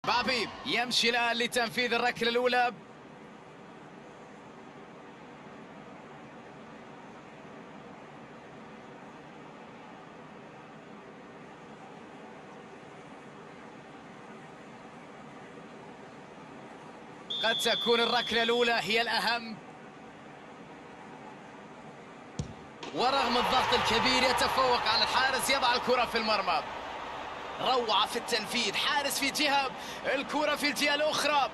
بابي يمشي الآن لتنفيذ الركلة الأولى. قد تكون الركلة الأولى هي الأهم، ورغم الضغط الكبير يتفوق على الحارس، يضع الكرة في المرمى. روعة في التنفيذ، حارس في جهة، الكرة في الجهة الأخرى.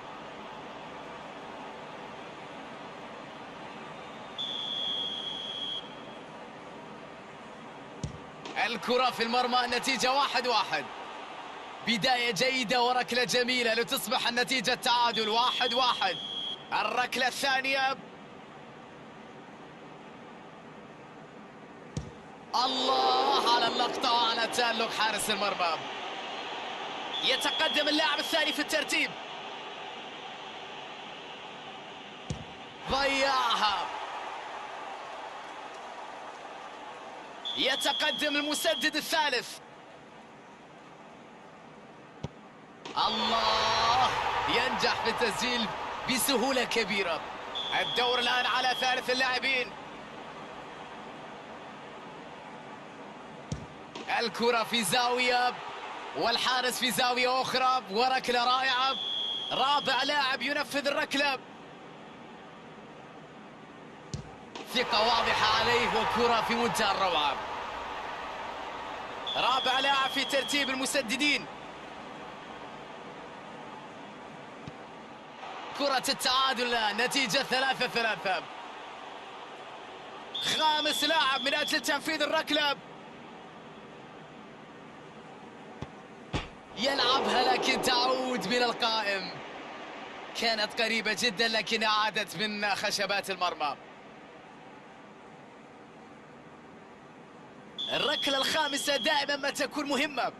الكرة في المرمى، النتيجة 1-1. بداية جيدة وركلة جميلة لتصبح النتيجة تعادل 1-1. الركلة الثانية، الله على اللقطة وعلى تألق حارس المرمى. يتقدم اللاعب الثاني في الترتيب، ضيعها. يتقدم المسدد الثالث، الله، ينجح في التسجيل بسهولة كبيرة. الدور الآن على ثالث اللاعبين. الكرة في زاوية والحارس في زاوية أخرى، وركلة رائعة. رابع لاعب ينفذ الركلة، ثقة واضحة عليه وكرة في منتهى الروعة. رابع لاعب في ترتيب المسددين. كرة التعادل الآن، نتيجة 3-3. خامس لاعب من أجل تنفيذ الركلة، يلعبها لكن تعود من القائم. كانت قريبة جدا لكن عادت من خشبات المرمى. الركلة الخامسة دائما ما تكون مهمة.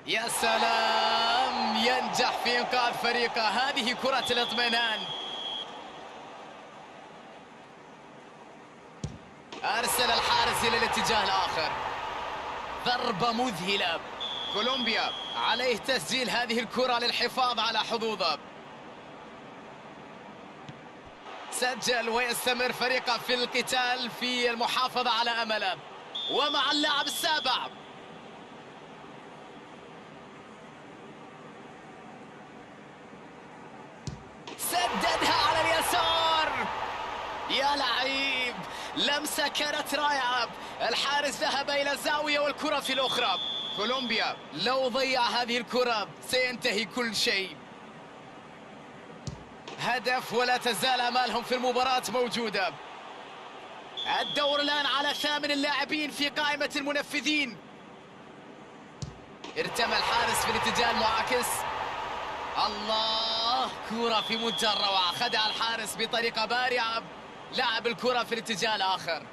يا سلام، ينجح في إنقاذ فريقه. هذه كرة الاطمئنان. أرسل الحارس إلى الاتجاه الآخر. ضربة مذهلة. كولومبيا عليه تسجيل هذه الكرة للحفاظ على حظوظه. سجل ويستمر فريقه في القتال في المحافظة على أمله. ومع اللاعب السابع، سددها على اليسار. يا لعيب، لمسة كانت رائعة. الحارس ذهب إلى الزاوية والكرة في الأخرى. كولومبيا لو ضيع هذه الكرة سينتهي كل شيء. هدف ولا تزال آمالهم في المباراة موجودة. الدور الآن على ثامن اللاعبين في قائمة المنفذين. ارتمى الحارس في الاتجاه المعاكس. الله، كرة في منتهى الروعة. خدع الحارس بطريقة بارعة، لعب الكرة في الاتجاه الآخر.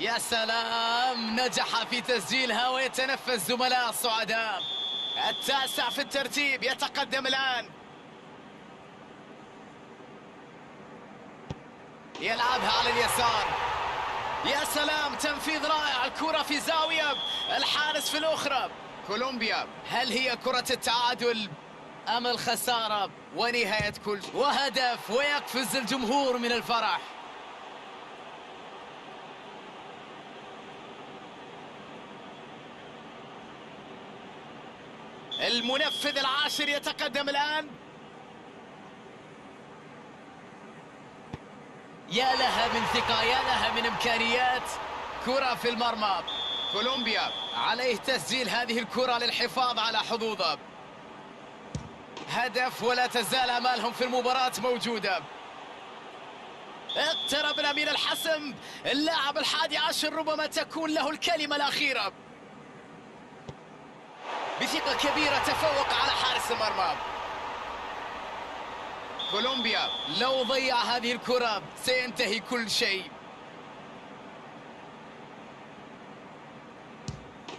يا سلام، نجح في تسجيلها ويتنفس زملاء الصعداء. التاسع في الترتيب يتقدم الآن. يلعبها على اليسار. يا سلام، تنفيذ رائع. الكرة في زاوية، الحارس في الأخرى. كولومبيا، هل هي كرة التعادل أم الخسارة ونهاية كل شيء؟ وهدف ويقفز الجمهور من الفرح. المنفذ العاشر يتقدم الآن. يا لها من ثقة، يا لها من إمكانيات. كرة في المرمى. كولومبيا عليه تسجيل هذه الكرة للحفاظ على حظوظه. هدف ولا تزال آمالهم في المباراة موجودة. اقتربنا من الحسم. اللاعب ال11 ربما تكون له الكلمة الأخيرة. بثقة كبيرة تفوق على حارس المرمى. كولومبيا لو ضيع هذه الكرة سينتهي كل شيء.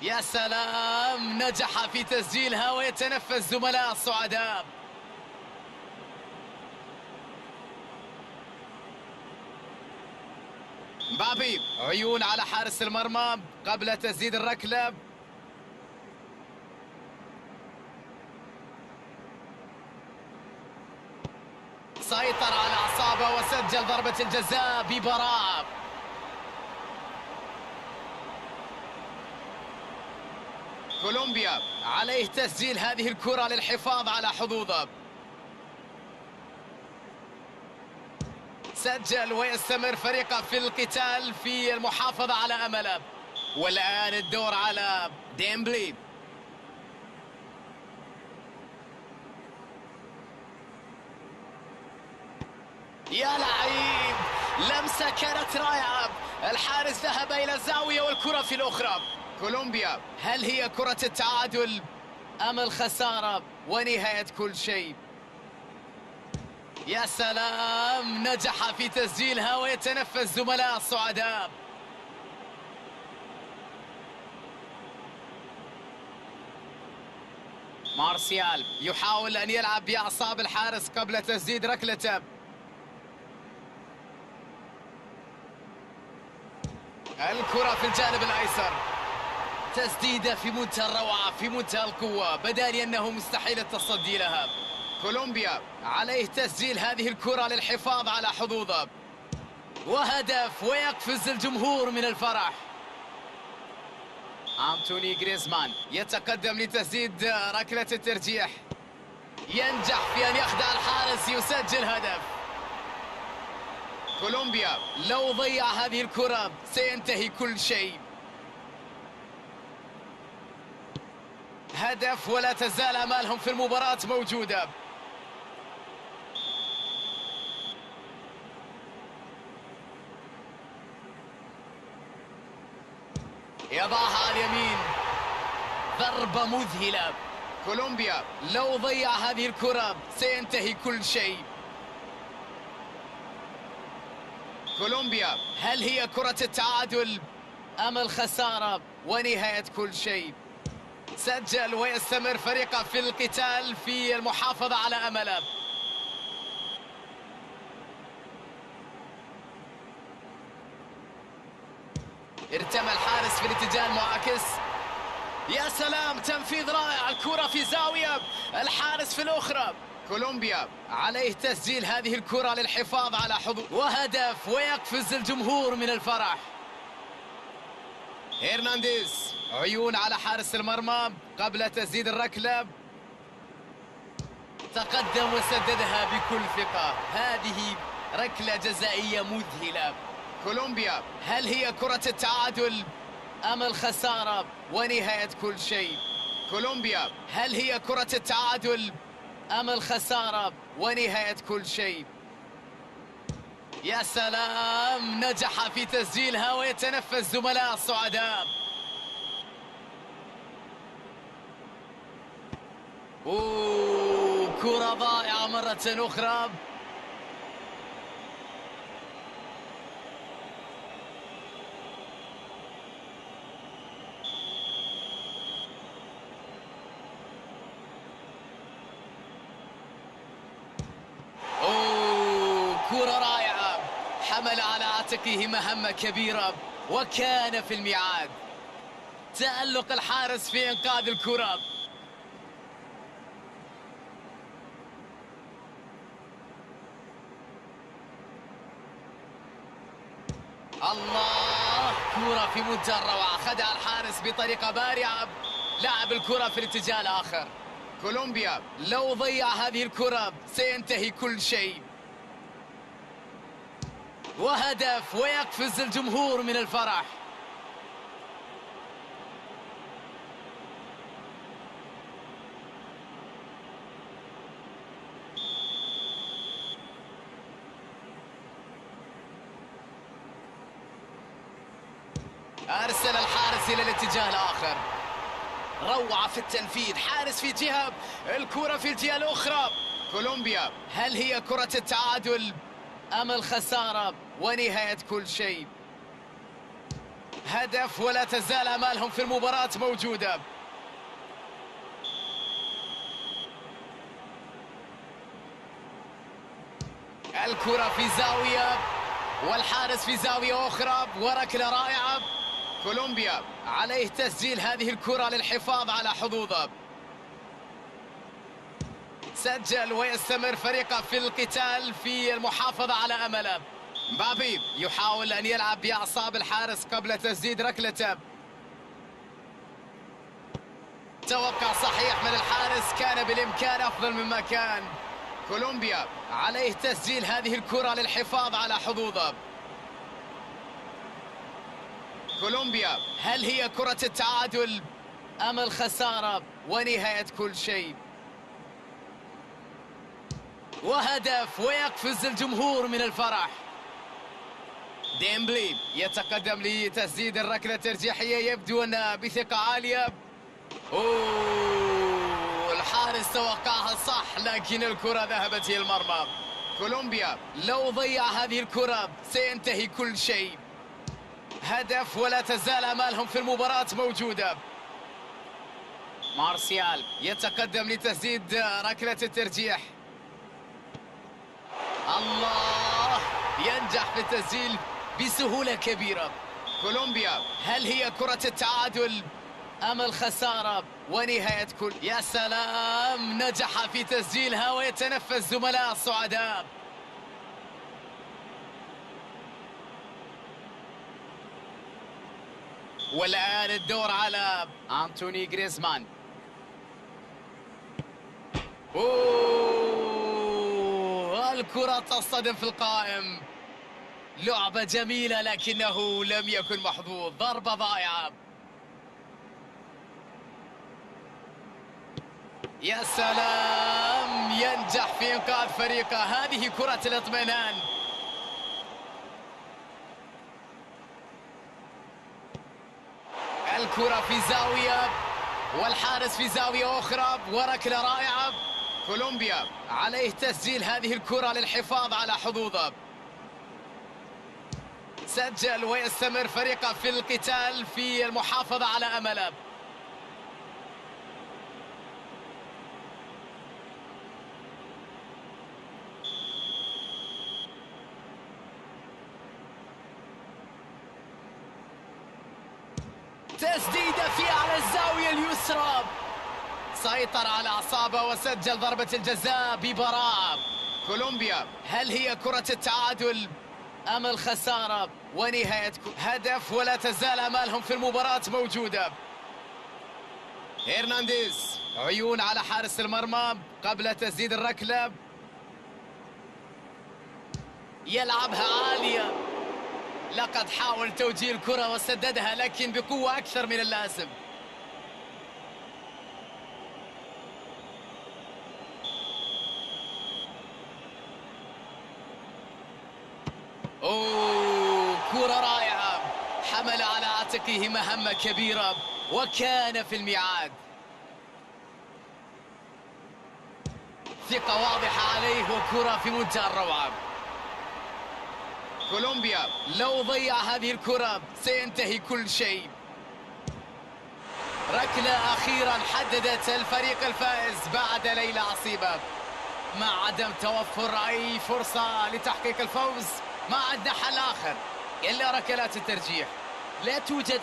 يا سلام، نجح في تسجيلها ويتنفس زملاء الصعداء. مبابي، عيون على حارس المرمى قبل تسديد الركلة. سيطر على أعصابه وسجل ضربة الجزاء ببراعة. كولومبيا عليه تسجيل هذه الكرة للحفاظ على حظوظه. سجل ويستمر فريقه في القتال في المحافظة على أمله. والآن الدور على ديمبلي. يا لعيب، لمسة كانت رائعة. الحارس ذهب إلى الزاوية والكرة في الأخرى. كولومبيا، هل هي كرة التعادل أم الخسارة ونهاية كل شيء؟ يا سلام، نجح في تسجيلها ويتنفس زملاء الصعداء. مارسيال يحاول أن يلعب بأعصاب الحارس قبل تسديد ركلته. الكرة في الجانب الأيسر، تسديدة في منتهى الروعة، في منتهى القوة، بدا لي أنه مستحيل التصدي لها. كولومبيا عليه تسجيل هذه الكرة للحفاظ على حظوظه. وهدف ويقفز الجمهور من الفرح. أنتوني غريزمان يتقدم لتسديد ركلة الترجيح، ينجح في أن يخدع الحارس، يسجل هدف. كولومبيا لو ضيع هذه الكرة سينتهي كل شيء. هدف ولا تزال أمالهم في المباراة موجودة. يضعها على اليمين، ضربة مذهلة. كولومبيا لو ضيع هذه الكرة سينتهي كل شيء. كولومبيا، هل هي كرة التعادل أم الخسارة ونهاية كل شيء؟ سجل ويستمر فريقه في القتال في المحافظة على أمله. ارتمى الحارس في الاتجاه المعاكس. يا سلام، تنفيذ رائع، الكرة في زاوية، الحارس في الأخرى. كولومبيا عليه تسجيل هذه الكرة للحفاظ على حظوظ. وهدف ويقفز الجمهور من الفرح. هرنانديز، عيون على حارس المرمى قبل تسديد الركلة. تقدم وسددها بكل ثقة. هذه ركلة جزائية مذهلة. كولومبيا، هل هي كرة التعادل أم الخسارة ونهاية كل شيء؟ كولومبيا، هل هي كرة التعادل أم الخسارة ونهاية كل شيء؟ يا سلام، نجح في تسجيلها ويتنفس زملاء الصعداء. كرة ضائعة مرة أخرى. كرة رائعة، حمل على عاتقه مهمة كبيرة وكان في الميعاد. تألق الحارس في إنقاذ الكرة. الله، كرة في منتهى الروعة، خدع الحارس بطريقة بارعة، لعب الكرة في الاتجاه الآخر. كولومبيا لو ضيع هذه الكرة سينتهي كل شيء. وهدف ويقفز الجمهور من الفرح. أرسل الحارس إلى الاتجاه الآخر. روعة في التنفيذ، حارس في جهة، الكرة في الجهة الأخرى. كولومبيا، هل هي كرة التعادل أم الخسارة ونهاية كل شيء؟ هدف ولا تزال أمالهم في المباراة موجودة. الكرة في زاوية والحارس في زاوية أخرى، وركلة رائعة. كولومبيا عليه تسجيل هذه الكرة للحفاظ على حظوظه. سجل ويستمر فريقه في القتال في المحافظة على أمله. مبابي يحاول أن يلعب بأعصاب الحارس قبل تسديد ركلته. توقع صحيح من الحارس، كان بالإمكان أفضل مما كان. كولومبيا عليه تسجيل هذه الكرة للحفاظ على حظوظه. كولومبيا، هل هي كرة التعادل أم الخسارة ونهاية كل شيء؟ وهدف ويقفز الجمهور من الفرح. ديمبلي يتقدم لتسديد الركلة الترجيحية، يبدو أنها بثقة عالية. الحارس توقعها صح، لكن الكرة ذهبت إلى المرمى. كولومبيا لو ضيع هذه الكرة سينتهي كل شيء. هدف ولا تزال أمالهم في المباراة موجودة. مارسيال يتقدم لتسديد ركلة الترجيح. الله، ينجح في التسجيل بسهولة كبيرة. كولومبيا، هل هي كرة التعادل أم الخسارة ونهاية كل؟ يا سلام، نجح في تسجيلها ويتنفس زملاء الصعداء. والآن الدور على أنتوني غريزمان. الكرة تصطدم في القائم. لعبة جميلة لكنه لم يكن محظوظ. ضربة ضائعة. يا سلام، ينجح في إنقاذ فريقه. هذه كرة الاطمئنان. الكرة في زاوية والحارس في زاوية أخرى، وركلة رائعة. كولومبيا عليه تسجيل هذه الكرة للحفاظ على حظوظه. سجل ويستمر فريقه في القتال في المحافظة على أمله. تسديدة في على الزاوية اليسرى، سيطر على أعصابه وسجل ضربة الجزاء ببراعة. كولومبيا، هل هي كرة التعادل أم الخسارة ونهاية هدف ولا تزال أمالهم في المباراة موجودة. هرنانديز، عيون على حارس المرمى قبل تسديد الركلة. يلعبها عالية. لقد حاول توجيه الكرة وسددها، لكن بقوة أكثر من اللازم. كرة رائعة. حمل على عاتقه مهمة كبيرة وكان في الميعاد. ثقة واضحة عليه وكرة في منتهى الروعة. كولومبيا لو ضيع هذه الكرة سينتهي كل شيء. ركلة أخيرا حددت الفريق الفائز بعد ليلة عصيبة. مع عدم توفر أي فرصة لتحقيق الفوز، ما عندنا حل آخر إلا ركلات الترجيح. لا توجد